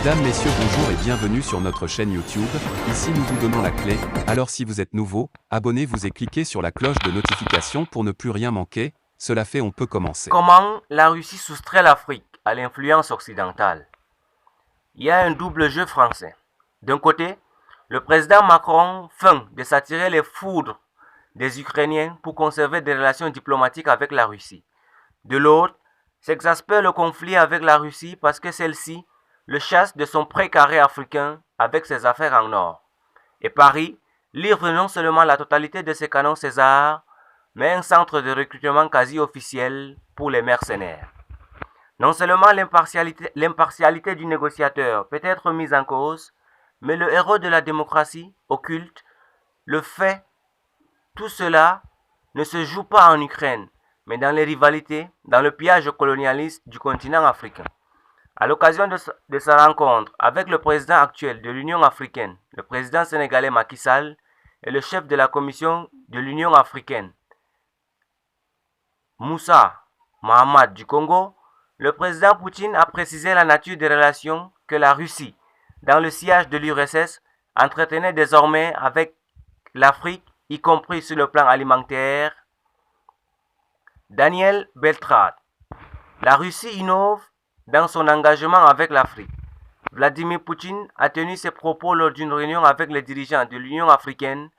Mesdames, Messieurs, bonjour et bienvenue sur notre chaîne YouTube. Ici nous vous donnons la clé, alors si vous êtes nouveau, abonnez-vous et cliquez sur la cloche de notification pour ne plus rien manquer. Cela fait, on peut commencer. Comment la Russie soustrait l'Afrique à l'influence occidentale? Il y a un double jeu français. D'un côté, le président Macron feint de s'attirer les foudres des Ukrainiens pour conserver des relations diplomatiques avec la Russie. De l'autre, s'exaspère le conflit avec la Russie parce que celle-ci le chasse de son précaré africain avec ses affaires en or. Et Paris livre non seulement la totalité de ses canons César, mais un centre de recrutement quasi officiel pour les mercenaires. Non seulement l'impartialité du négociateur peut être mise en cause, mais le héros de la démocratie occulte le fait tout cela ne se joue pas en Ukraine, mais dans les rivalités, dans le pillage colonialiste du continent africain. À l'occasion de sa rencontre avec le président actuel de l'Union africaine, le président sénégalais Macky Sall, et le chef de la commission de l'Union africaine, Moussa Mahamat du Congo, le président Poutine a précisé la nature des relations que la Russie, dans le sillage de l'URSS, entretenait désormais avec l'Afrique, y compris sur le plan alimentaire. Daniel Beltrade. La Russie innove dans son engagement avec l'Afrique. Vladimir Poutine a tenu ses propos lors d'une réunion avec les dirigeants de l'Union africaine,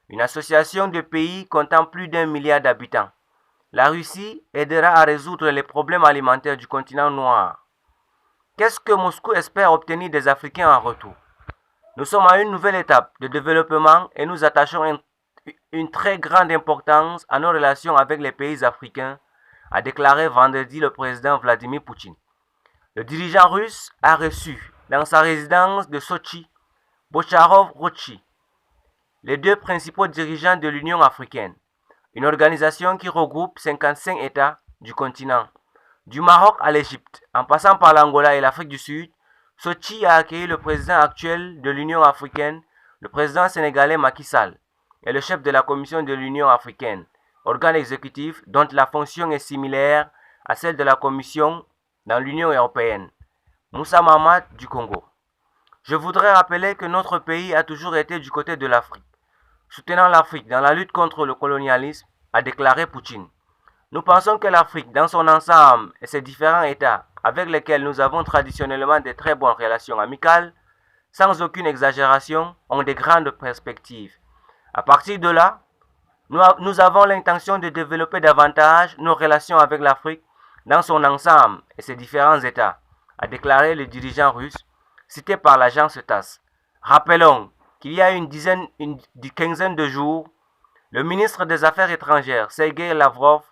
une association de pays comptant plus d'1 milliard d'habitants. La Russie aidera à résoudre les problèmes alimentaires du continent noir. Qu'est-ce que Moscou espère obtenir des Africains en retour? Nous sommes à une nouvelle étape de développement et nous attachons une très grande importance à nos relations avec les pays africains, a déclaré vendredi le président Vladimir Poutine. Le dirigeant russe a reçu dans sa résidence de Sochi Bocharov-Rochi, les deux principaux dirigeants de l'Union africaine, une organisation qui regroupe 55 États du continent. Du Maroc à l'Égypte, en passant par l'Angola et l'Afrique du Sud, Sochi a accueilli le président actuel de l'Union africaine, le président sénégalais Macky Sall, et le chef de la Commission de l'Union africaine, organe exécutif dont la fonction est similaire à celle de la Commission dans l'Union européenne, Moussa Mahamat du Congo. Je voudrais rappeler que notre pays a toujours été du côté de l'Afrique, soutenant l'Afrique dans la lutte contre le colonialisme, a déclaré Poutine. Nous pensons que l'Afrique, dans son ensemble et ses différents États avec lesquels nous avons traditionnellement de très bonnes relations amicales, sans aucune exagération, ont de grandes perspectives. À partir de là, nous avons l'intention de développer davantage nos relations avec l'Afrique dans son ensemble et ses différents États, a déclaré le dirigeant russe, cité par l'agence TASS. Rappelons qu'il y a une quinzaine de jours, le ministre des Affaires étrangères, Sergei Lavrov,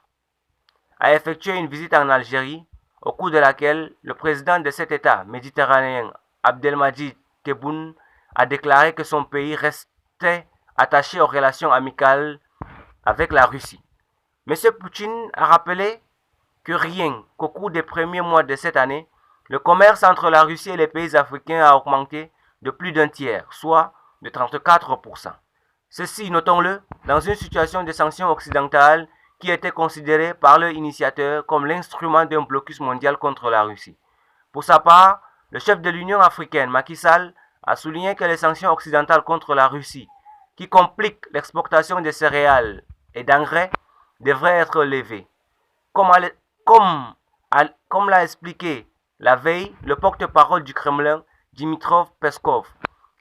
a effectué une visite en Algérie, au cours de laquelle le président de cet État méditerranéen, Abdelmadjid Tebboune, a déclaré que son pays restait attaché aux relations amicales avec la Russie. M. Poutine a rappelé que rien qu'au cours des premiers mois de cette année, le commerce entre la Russie et les pays africains a augmenté de plus d'un tiers, soit de 34%. Ceci, notons-le, dans une situation de sanctions occidentales qui était considérée par leur initiateur comme l'instrument d'un blocus mondial contre la Russie. Pour sa part, le chef de l'Union africaine, Macky Sall, a souligné que les sanctions occidentales contre la Russie, qui compliquent l'exportation de céréales et d'engrais, devraient être levées. Comme l'a expliqué la veille le porte-parole du Kremlin, Dimitrov Peskov,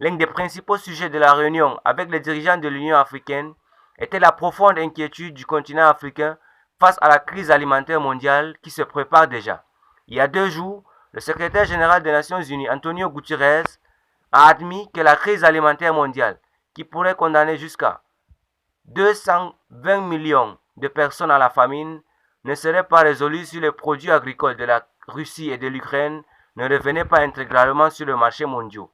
l'un des principaux sujets de la réunion avec les dirigeants de l'Union africaine était la profonde inquiétude du continent africain face à la crise alimentaire mondiale qui se prépare déjà. Il y a 2 jours, le secrétaire général des Nations Unies, Antonio Guterres, a admis que la crise alimentaire mondiale, qui pourrait condamner jusqu'à 220 millions de personnes à la famine, ne serait pas résolue si les produits agricoles de la Russie et de l'Ukraine ne revenaient pas intégralement sur le marché mondial.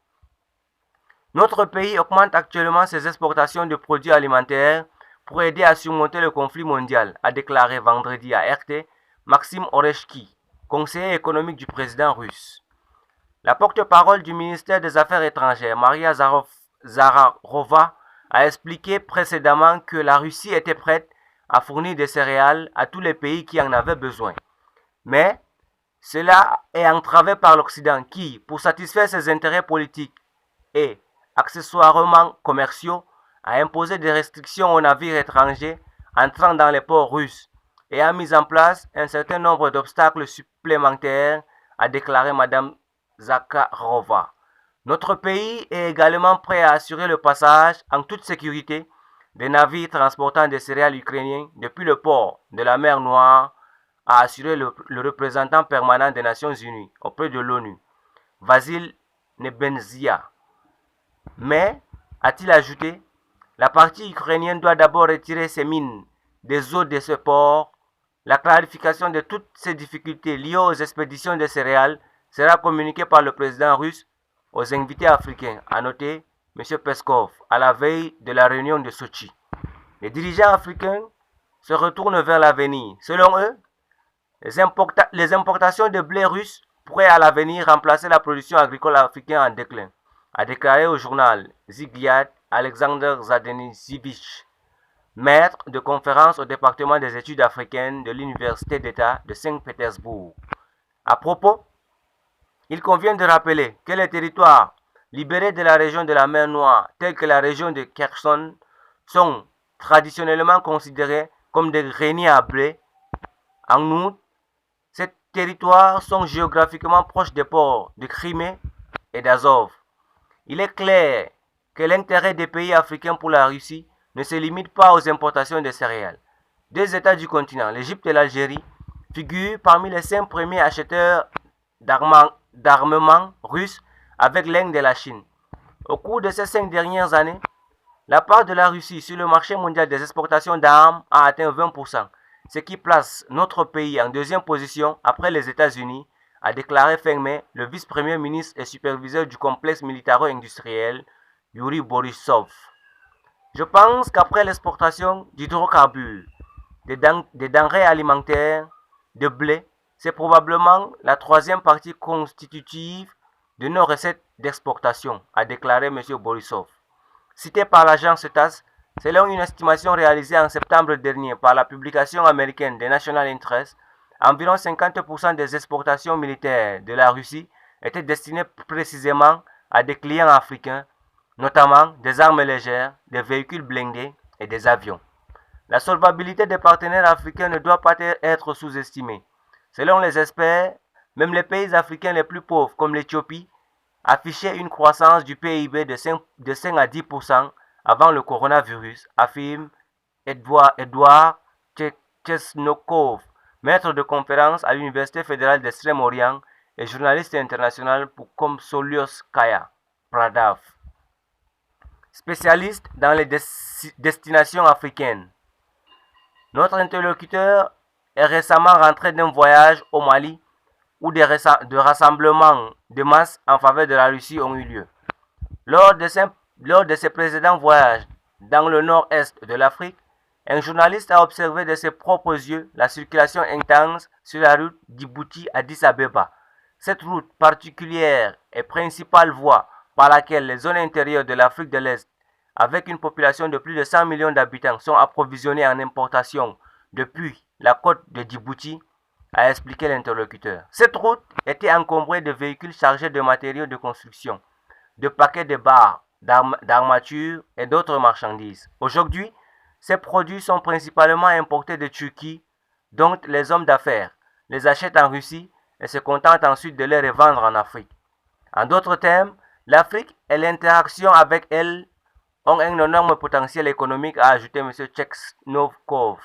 Notre pays augmente actuellement ses exportations de produits alimentaires pour aider à surmonter le conflit mondial, a déclaré vendredi à RT Maxime Oreshki, conseiller économique du président russe. La porte-parole du ministère des Affaires étrangères, Maria Zakharova, a expliqué précédemment que la Russie était prête à fournir des céréales à tous les pays qui en avaient besoin. Mais Cela est entravé par l'Occident qui, pour satisfaire ses intérêts politiques et accessoirement commerciaux, a imposé des restrictions aux navires étrangers entrant dans les ports russes et a mis en place un certain nombre d'obstacles supplémentaires, a déclaré Mme Zakharova. Notre pays est également prêt à assurer le passage en toute sécurité des navires transportant des céréales ukrainiens depuis le port de la mer Noire, a assuré le représentant permanent des Nations Unies auprès de l'ONU, Vasil Nebenzia. Mais, a-t-il ajouté, la partie ukrainienne doit d'abord retirer ses mines des eaux de ce port. La clarification de toutes ces difficultés liées aux expéditions de céréales sera communiquée par le président russe aux invités africains, a noté M. Peskov à la veille de la réunion de Sochi. Les dirigeants africains se retournent vers l'avenir. Selon eux, les importations de blé russe pourraient à l'avenir remplacer la production agricole africaine en déclin, a déclaré au journal Zigyat Alexander Zadenizivich, maître de conférence au département des études africaines de l'Université d'État de Saint-Pétersbourg. À propos, il convient de rappeler que les territoires libérés de la région de la mer Noire, tels que la région de Kherson, sont traditionnellement considérés comme des greniers à blé. En outre, ces territoires sont géographiquement proches des ports de Crimée et d'Azov. Il est clair que l'intérêt des pays africains pour la Russie ne se limite pas aux importations de céréales. Deux États du continent, l'Égypte et l'Algérie, figurent parmi les 5 premiers acheteurs d'armement russes avec l'Inde et la Chine. Au cours de ces 5 dernières années, la part de la Russie sur le marché mondial des exportations d'armes a atteint 20%, ce qui place notre pays en deuxième position après les États-Unis, a déclaré fin mai le vice-premier ministre et superviseur du complexe militaro-industriel, Yuri Borisov. Je pense qu'après l'exportation d'hydrocarbures, des denrées alimentaires, de blé, c'est probablement la troisième partie constitutive de nos recettes d'exportation, a déclaré M. Borisov. Cité par l'agence TASS, selon une estimation réalisée en septembre dernier par la publication américaine The National Interest, environ 50% des exportations militaires de la Russie étaient destinées précisément à des clients africains, notamment des armes légères, des véhicules blindés et des avions. La solvabilité des partenaires africains ne doit pas être sous-estimée. Selon les experts, même les pays africains les plus pauvres comme l'Éthiopie affichaient une croissance du PIB de 5 à 10% avant le coronavirus, affirme Edouard Chesnokov, maître de conférence à l'Université fédérale d'Extrême-Orient et journaliste international pour Komsomolskaya Pravda, spécialiste dans les destinations africaines. Notre interlocuteur est récemment rentré d'un voyage au Mali où des rassemblements de masse en faveur de la Russie ont eu lieu. Lors de ses précédents voyages dans le nord-est de l'Afrique, un journaliste a observé de ses propres yeux la circulation intense sur la route Djibouti-Addis Abeba. Cette route particulière est principale voie par laquelle les zones intérieures de l'Afrique de l'Est, avec une population de plus de 100 millions d'habitants, sont approvisionnées en importation depuis la côte de Djibouti, a expliqué l'interlocuteur. Cette route était encombrée de véhicules chargés de matériaux de construction, de paquets de barres, d'armatures et d'autres marchandises. Aujourd'hui, ces produits sont principalement importés de Turquie, dont les hommes d'affaires les achètent en Russie et se contentent ensuite de les revendre en Afrique. En d'autres termes, l'Afrique et l'interaction avec elle ont un énorme potentiel économique, a ajouté M. Chesnovkov.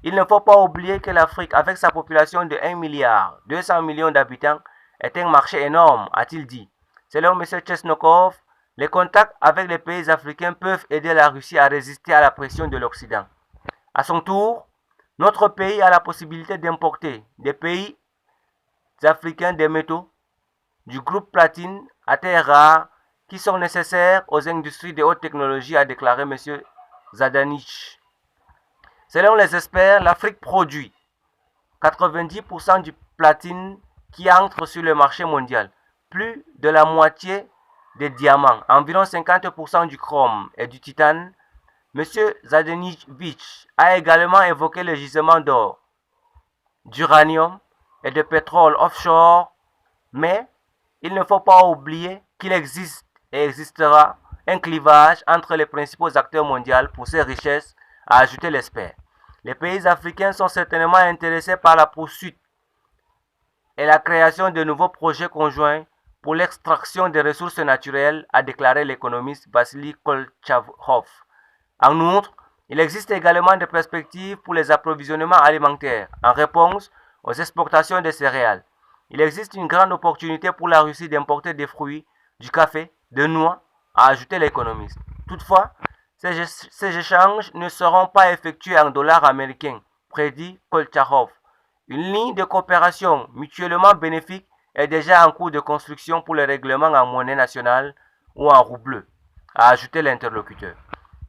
Il ne faut pas oublier que l'Afrique, avec sa population de 1,2 milliard d'habitants, est un marché énorme, a-t-il dit. Selon M. Chesnokov, les contacts avec les pays africains peuvent aider la Russie à résister à la pression de l'Occident. À son tour, notre pays a la possibilité d'importer des pays africains des métaux du groupe platine à terre rare qui sont nécessaires aux industries de haute technologie, a déclaré M. Zadanich. Selon les experts, l'Afrique produit 90% du platine qui entre sur le marché mondial, plus de la moitié des diamants, environ 50% du chrome et du titane. M. Zadenich a également évoqué le gisement d'or, d'uranium et de pétrole offshore, mais il ne faut pas oublier qu'il existe et existera un clivage entre les principaux acteurs mondiaux pour ces richesses, a ajouté l'expert. Les pays africains sont certainement intéressés par la poursuite et la création de nouveaux projets conjoints pour l'extraction des ressources naturelles, a déclaré l'économiste Vassili Koltcharov. En outre, il existe également des perspectives pour les approvisionnements alimentaires en réponse aux exportations de céréales. Il existe une grande opportunité pour la Russie d'importer des fruits, du café, des noix, a ajouté l'économiste. Toutefois, ces échanges ne seront pas effectués en dollars américains, prédit Koltcharov. Une ligne de coopération mutuellement bénéfique est déjà en cours de construction pour le règlement en monnaie nationale ou en rouble, a ajouté l'interlocuteur.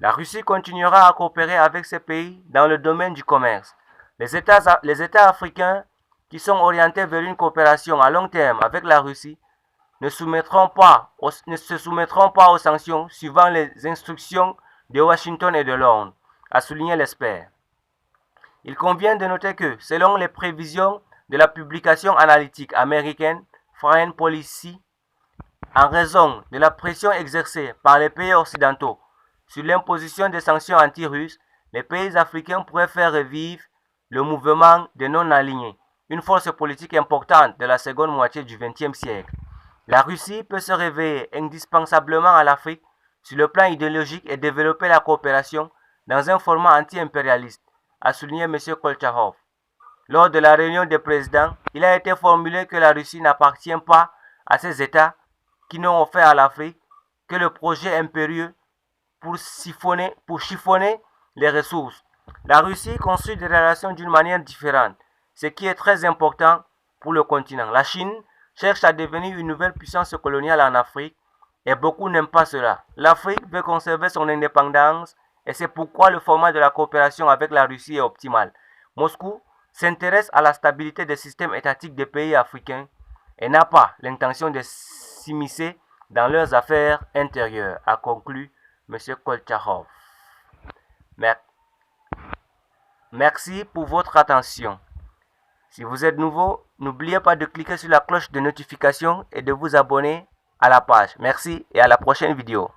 La Russie continuera à coopérer avec ces pays dans le domaine du commerce. Les États africains qui sont orientés vers une coopération à long terme avec la Russie ne se soumettront pas aux sanctions suivant les instructions de Washington et de Londres, a souligné l'expert. Il convient de noter que, selon les prévisions de la publication analytique américaine Foreign Policy, en raison de la pression exercée par les pays occidentaux sur l'imposition des sanctions anti-russes, les pays africains pourraient faire revivre le mouvement des non-alignés, une force politique importante de la seconde moitié du XXe siècle. La Russie peut se réveiller indispensablement à l'Afrique sur le plan idéologique et développer la coopération dans un format anti-impérialiste, a souligné M. Koltcharov. Lors de la réunion des présidents, il a été formulé que la Russie n'appartient pas à ces États qui n'ont offert à l'Afrique que le projet impérieux pour chiffonner les ressources. La Russie construit des relations d'une manière différente, ce qui est très important pour le continent. La Chine cherche à devenir une nouvelle puissance coloniale en Afrique et beaucoup n'aiment pas cela. L'Afrique veut conserver son indépendance et c'est pourquoi le format de la coopération avec la Russie est optimal. Moscou s'intéresse à la stabilité des systèmes étatiques des pays africains et n'a pas l'intention de s'immiscer dans leurs affaires intérieures, a conclu M. Koltcharov. Merci pour votre attention. Si vous êtes nouveau, n'oubliez pas de cliquer sur la cloche de notification et de vous abonner à la page. Merci et à la prochaine vidéo.